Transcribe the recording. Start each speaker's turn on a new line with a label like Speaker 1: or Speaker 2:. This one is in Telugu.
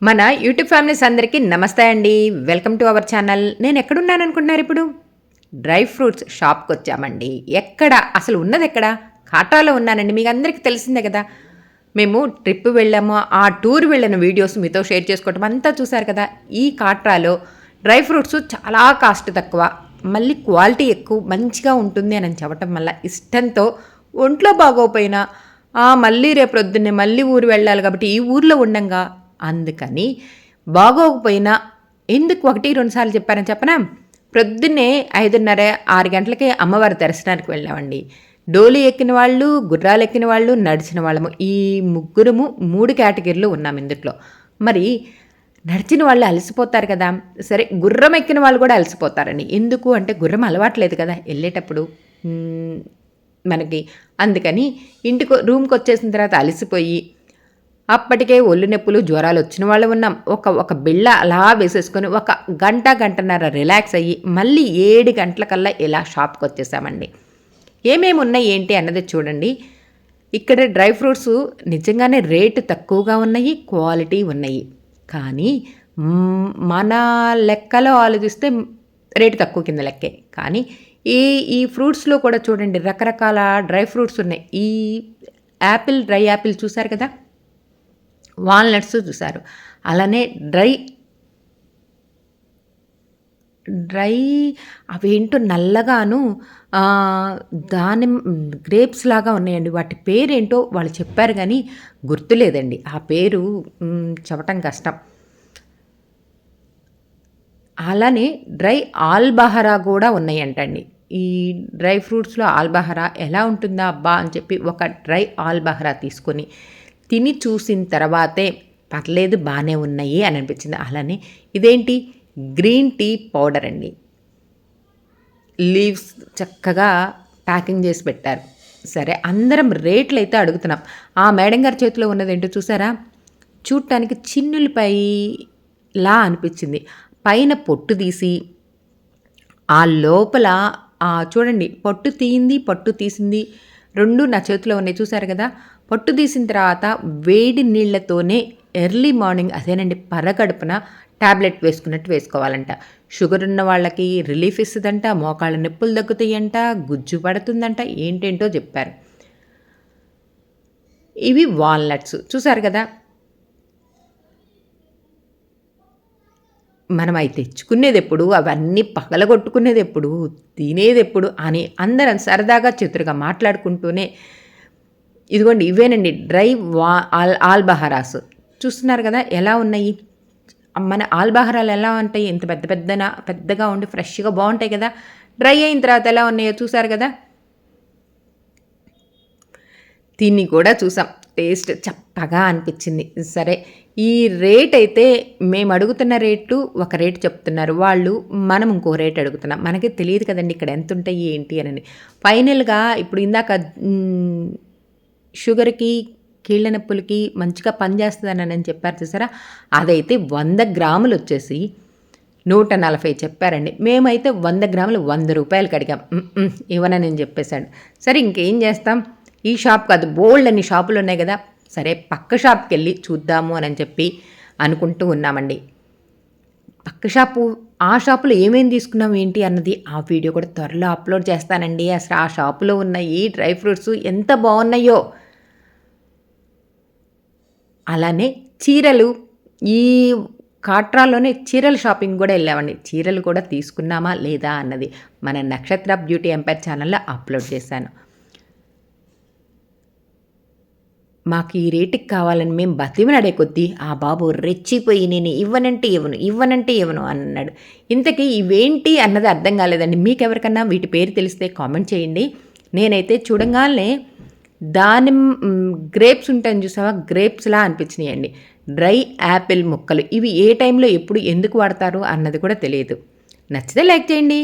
Speaker 1: మన యూట్యూబ్ ఫ్యామిలీస్ అందరికీ నమస్తే అండి. Welcome to our channel. నేను ఎక్కడున్నాను అనుకుంటున్నారు ఇప్పుడు? డ్రై ఫ్రూట్స్ షాప్‌కి వచ్చామండి. ఎక్కడ అసలు ఉన్నదెక్కడ? కాట్రాలో ఉన్నానండి. మీకు అందరికీ తెలిసిందే కదా! మేము ట్రిప్ వెళ్ళాము. ఆ టూర్ వెళ్ళిన వీడియోస్ మీతో షేర్ చేసుకోవటం అంతా చూసారు కదా! ఈ కాట్రాలో డ్రై ఫ్రూట్స్ చాలా కాస్ట్ తక్కువ. మళ్ళీ క్వాలిటీ ఎక్కువ మంచిగా ఉంటుంది అని చెప్పటం వల్ల ఇష్టంతో ఒంట్లో బాగోపోయినా మళ్ళీ రేపు ప్రొద్దున్నే మళ్ళీ ఊరు వెళ్ళాలి కాబట్టి ఈ ఊర్లో ఉండంగా అందుకని బాగోకపోయినా ఎందుకు 1, 2 సార్లు చెప్పారని చెప్పనా? ప్రొద్దున్నే 5:30, 6 గంటలకే అమ్మవారి దర్శనానికి వెళ్ళామండి. డోలి ఎక్కిన వాళ్ళు, గుర్రాలు ఎక్కిన వాళ్ళు, నడిచిన వాళ్ళము. ఈ ముగ్గురము 3 కేటగిరీలు ఉన్నాం ఇందుట్లో. మరి నడిచిన వాళ్ళు అలసిపోతారు కదా! సరే గుర్రం ఎక్కిన వాళ్ళు కూడా అలసిపోతారండి. ఎందుకు అంటే గుర్రం అలవాట్లేదు కదా! ఎళ్ళేటప్పుడు. మనకి అందుకని రూమ్‌కొచ్చేసిన తర్వాత అలసిపోయి అప్పటికే ఒళ్ళు నొప్పులు, జ్వరాలు వచ్చిన వాళ్ళు ఉన్నాం. ఒక బిళ్ళ అలా వేసేసుకొని ఒక గంట, గంటన్నర రిలాక్స్ అయ్యి మళ్ళీ 7 గంటలకల్లా ఇలా షాప్‌కొచ్చేసామండి. ఏమేమి ఉన్నాయి ఏంటి అన్నది చూడండి. ఇక్కడ డ్రై ఫ్రూట్స్ నిజంగానే రేటు తక్కువగా ఉన్నాయి, క్వాలిటీ ఉన్నాయి. కానీ మన లెక్కలో ఆలోచిస్తే రేటు తక్కువ కింద లెక్కే. కానీ ఈ ఫ్రూట్స్‌లో కూడా చూడండి రకరకాల డ్రై ఫ్రూట్స్ ఉన్నాయి. ఈ డ్రై యాపిల్ చూసారు కదా! వాల్‌నట్స్ చూసారు. అలానే డ్రై అవేంటో నల్లగాను గ్రేప్స్ లాగా ఉన్నాయండి. వాటి పేరేంటో వాళ్ళు చెప్పారు గానీ గుర్తులేదండి. ఆ పేరు చెప్పటం కష్టం. అలానే డ్రై ఆల్బహరా కూడా ఉన్నాయంటండి. ఈ డ్రై ఫ్రూట్స్‌లో ఆల్బహరా ఎలా ఉంటుందా అబ్బా! అని చెప్పి ఒక డ్రై ఆల్బహరా తీసుకొని తిని చూసిన తర్వాతే పర్లేదు బాగానే ఉన్నాయి అని అనిపించింది. అలానే ఇదేంటి గ్రీన్ టీ పౌడర్ అండి. లీవ్స్ చక్కగా ప్యాకింగ్ చేసి పెట్టారు. సరే అందరం రేట్లు అయితే అడుగుతున్నాం. ఆ మేడం గారి చేతిలో ఉన్నదేంటో చూసారా? చూడటానికి చిన్నులపైలా అనిపించింది. పైన పొట్టు తీసి ఆ లోపల చూడండి పొట్టు తీసింది 2 నా చేతిలో ఉన్నాయి చూసారు కదా! పొట్టు తీసిన తర్వాత వేడి నీళ్లతోనే ఎర్లీ మార్నింగ్ అదేనండి పరగడుపున టాబ్లెట్ వేసుకున్నట్టు వేసుకోవాలంట. షుగర్ ఉన్న వాళ్ళకి రిలీఫ్ ఇస్తుందంట, మోకాళ్ళ నొప్పులు తగ్గుతాయంట, గుజ్జు పడుతుందంట, ఏంటేంటో చెప్పారు. ఇవి వాల్నట్స్ చూసారు కదా! మనం అవి తెచ్చుకునేదెప్పుడు, అవన్నీ పగలగొట్టుకునేదెప్పుడు, తినేదెప్పుడు అని అందరం సరదాగా చతురుగా మాట్లాడుకుంటూనే ఇదిగోండి ఇవేనండి డ్రై ఆల్బహరాస్ చూస్తున్నారు కదా ఎలా ఉన్నాయి. మన ఆల్బహరాలు ఎలా ఉంటాయి ఇంత పెద్దగా ఉండి ఫ్రెష్గా బాగుంటాయి కదా. డ్రై అయిన తర్వాత ఎలా ఉన్నాయో చూసారు కదా. తిని కూడా చూసాం, టేస్ట్ చప్పగా అనిపించింది. సరే ఈ రేట్ అయితే మేము అడుగుతున్న రేటు ఒక రేటు చెప్తున్నారు వాళ్ళు, మనం ఇంకో రేట్ అడుగుతున్నాం. మనకి తెలియదు కదండి ఇక్కడ ఎంత ఉంటాయి ఏంటి అని. ఫైనల్గా ఇప్పుడు ఇందాక షుగర్కి కీళ్ళ నొప్పులకి మంచిగా పనిచేస్తుందని చెప్పారు చూసారా, అదైతే 100 గ్రాములు వచ్చేసి 140 చెప్పారండి. మేమైతే 100 గ్రాములు 100 రూపాయలకి అడిగాం. ఇవ్వనని చెప్పేశాడు. సరే ఇంకేం చేస్తాం, ఈ షాప్ కాదు బోల్డ్ అన్ని షాపులు ఉన్నాయి కదా, సరే పక్క షాప్కి వెళ్ళి చూద్దాము అని చెప్పి అనుకుంటూ ఉన్నామండి. పక్క ఆ షాపులో ఏమేమి తీసుకున్నాం ఏంటి అన్నది ఆ వీడియో కూడా త్వరలో అప్లోడ్ చేస్తానండి. అసలు ఆ షాపులో ఉన్న ఈ డ్రై ఫ్రూట్స్ ఎంత బాగున్నాయో. అలానే చీరలు, ఈ కాట్రాలోనే చీరల షాపింగ్ కూడా వెళ్ళామండి. చీరలు కూడా తీసుకున్నామా లేదా అన్నది మన నక్షత్ర బ్యూటీ ఎంపైర్ ఛానల్లో అప్లోడ్ చేశాను. మాకు ఈ రేటుకి కావాలని మేము బతిమలాడే కొద్దీ ఆ బాబు రెచ్చిపోయి నేను ఇవ్వనంటే ఇవ్వను అన్నాడు. ఇంతకీ ఇవేంటి అన్నది అర్థం కాలేదండి. మీకెవరికన్నా వీటి పేరు తెలిస్తే కామెంట్ చేయండి. నేనైతే చూడంగానే గ్రేప్స్ ఉంటాయని చూసావా, గ్రేప్స్లా అనిపించినాయండి. డ్రై యాపిల్ ముక్కలు ఇవి ఏ టైంలో ఎప్పుడు ఎందుకు వాడతారు అన్నది కూడా తెలియదు. నచ్చితే లైక్ చేయండి.